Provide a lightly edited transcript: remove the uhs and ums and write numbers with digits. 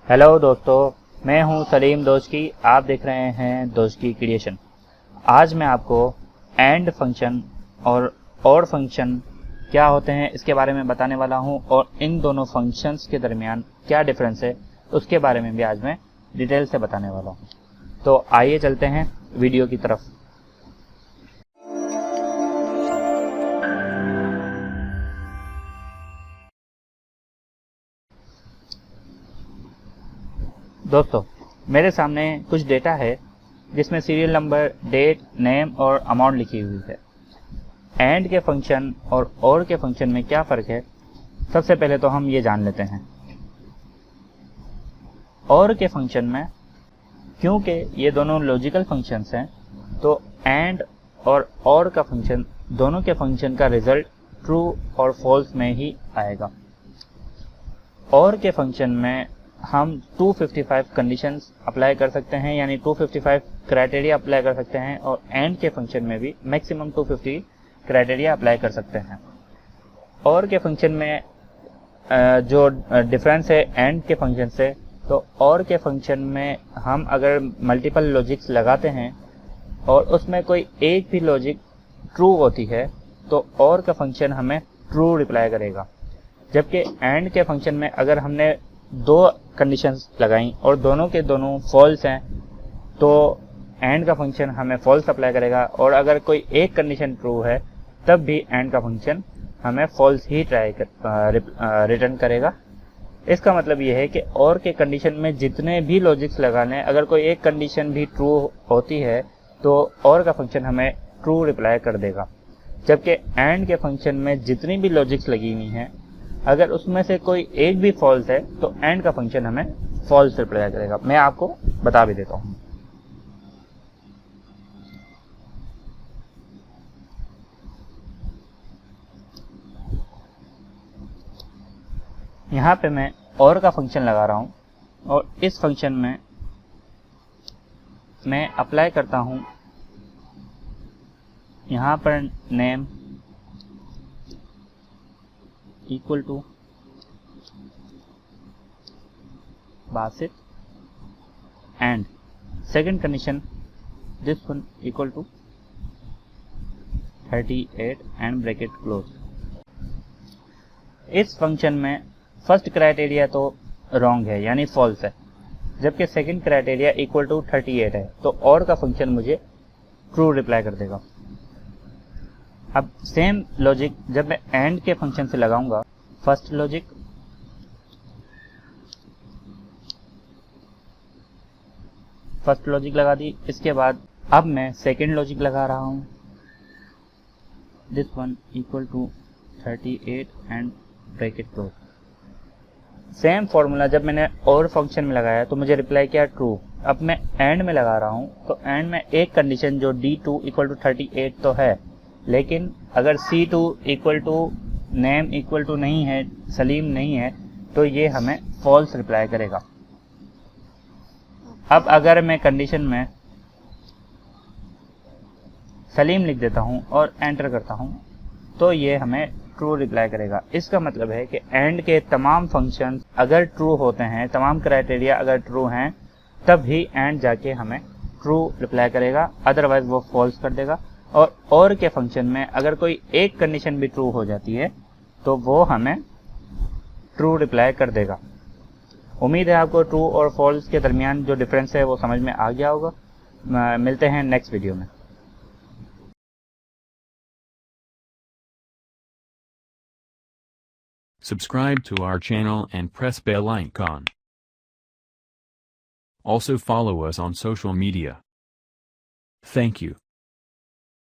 Hello दोस्तों, मैं हूं सलीम दोस्की। आप देख रहे हैं दोस्की क्रिएशन। आज मैं आपको एंड फंक्शन और फंक्शन क्या होते हैं इसके बारे में बताने वाला हूं, और इन दोनों फंक्शंस के दरमियान क्या डिफरेंस है उसके बारे में भी आज मैं डिटेल से बताने वाला हूं। तो आइए चलते हैं वीडियो की तरफ। दोस्तों, मेरे सामने कुछ डेटा है जिसमें सीरियल नंबर, डेट, नेम और अमाउंट लिखी हुई है। एंड के फंक्शन और के फंक्शन में क्या फ़र्क है, सबसे पहले तो हम ये जान लेते हैं। और के फंक्शन में, क्योंकि ये दोनों लॉजिकल फंक्शंस हैं, तो एंड और का फंक्शन, दोनों के फंक्शन का रिजल्ट ट्रू और फॉल्स में ही आएगा। और के फंक्शन में हम 255 कंडीशंस अप्लाई कर सकते हैं, यानी 255 क्राइटेरिया अप्लाई कर सकते हैं, और एंड के फंक्शन में भी मैक्सिमम 250 क्राइटेरिया अप्लाई कर सकते हैं। और के फंक्शन में जो डिफरेंस है एंड के फंक्शन से, तो और के फंक्शन में हम अगर मल्टीपल लॉजिक्स लगाते हैं और उसमें कोई एक भी लॉजिक ट्रू होती है तो और का फंक्शन हमें ट्रू रिप्लाई करेगा। जबकि एंड के फंक्शन में अगर हमने दो कंडीशंस लगाई और दोनों के दोनों फॉल्स हैं तो एंड का फंक्शन हमें फॉल्स अप्लाई करेगा, और अगर कोई एक कंडीशन ट्रू है तब भी एंड का फंक्शन हमें फॉल्स ही रिटर्न करेगा। इसका मतलब ये है कि और के कंडीशन में जितने भी लॉजिक्स लगाने, अगर कोई एक कंडीशन भी ट्रू होती है तो और का फंक्शन हमें ट्रू रिप्लाई कर देगा। जबकि एंड के फंक्शन में जितनी भी लॉजिक्स लगी हुई हैं, अगर उसमें से कोई एक भी फॉल्स है तो एंड का फंक्शन हमें फॉल्स रिप्लाई करेगा। मैं आपको बता भी देता हूं। यहां पे मैं और का फंक्शन लगा रहा हूं, और इस फंक्शन में मैं अप्लाई करता हूं यहां पर name equal to Basit and second condition this one equal to 38 and bracket close. इस फंक्शन में फर्स्ट क्राइटेरिया तो रॉन्ग है, यानी फॉल्स है, जबकि सेकंड क्राइटेरिया इक्वल टू 38 है, तो और का फंक्शन मुझे ट्रू रिप्लाई कर देगा। अब सेम लॉजिक जब मैं एंड के फंक्शन से लगाऊंगा, फर्स्ट लॉजिक लगा दी, इसके बाद अब मैं सेकंड लॉजिक लगा रहा हूं, this one equal to 38 and bracket close. Same formula जब मैंने और फंक्शन में लगाया तो मुझे रिप्लाई किया ट्रू। अब मैं एंड में लगा रहा हूं, तो एंड में एक कंडीशन जो D2 इक्वल टू 38 तो है, लेकिन अगर C2 equal to name equal to नहीं है, सलीम नहीं है, तो ये हमें फॉल्स रिप्लाई करेगा। अब अगर मैं कंडीशन में सलीम लिख देता हूं और एंटर करता हूं तो ये हमें ट्रू रिप्लाई करेगा। इसका मतलब है कि एंड के तमाम फंक्शंस अगर ट्रू होते हैं, तमाम क्राइटेरिया अगर ट्रू हैं, तब ही एंड जाके हमें ट्रू रिप्लाई करेगा, अदरवाइज वो फॉल्स कर देगा। और के फंक्शन में अगर कोई एक कंडीशन भी ट्रू हो जाती है तो वो हमें ट्रू रिप्लाई कर देगा। उम्मीद है आपको ट्रू और फॉल्स के दरमियान जो डिफरेंस है वो समझ में आ गया होगा। मिलते हैं नेक्स्ट वीडियो में। Subscribe to our channel and press bell icon. Also follow us on social media. Thank you.